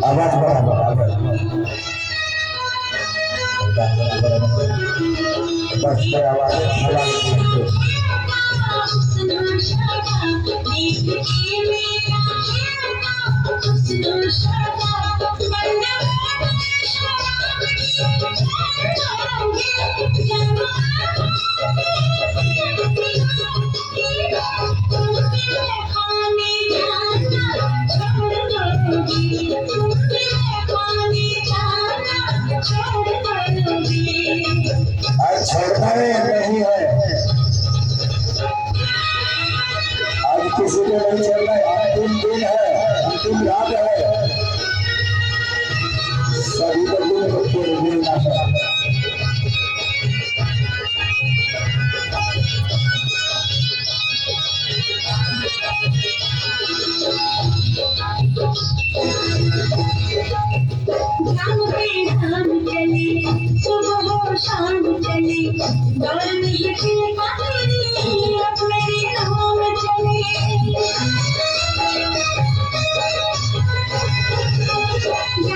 आवाज बराबर आवाज बस पे आवाज आज छोड़ना नहीं है, आज किसी को नहीं छोड़ना है। अंतिम दिन है, अंतिम रात है, सभी को मिलना है। सुबह हो शाम चली दौड़ में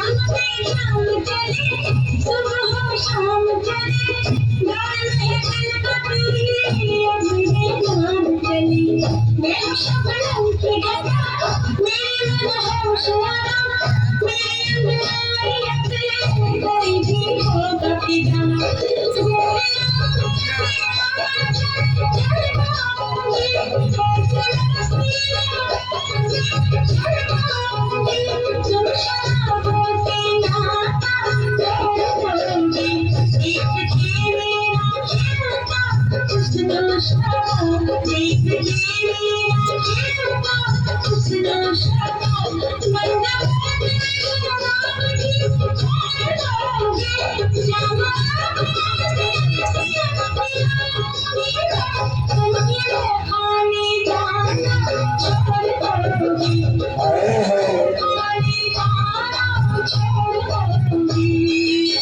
अपने नाम चले सुबह हो शाम चले दौड़ में अपने नाम चली मेरे शब्दों की गदा मेरे मन होशियारा मेरे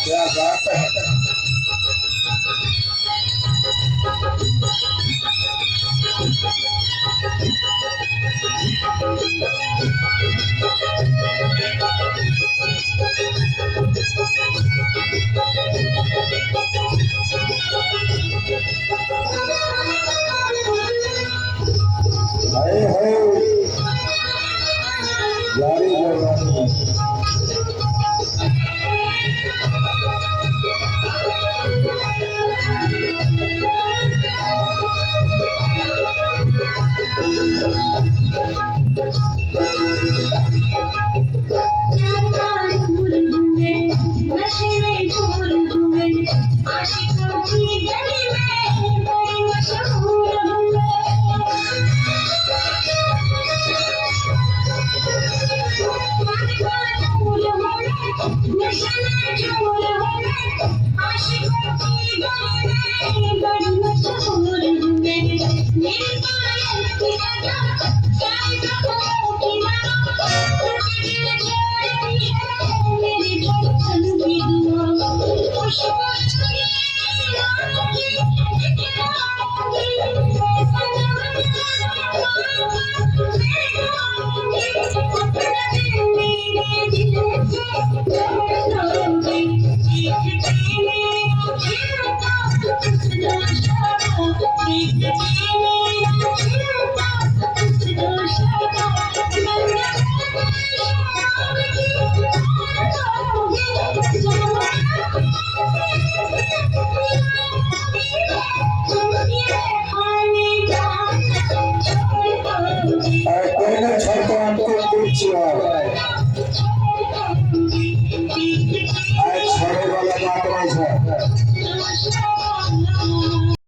क्या बात है। जारी Thank you.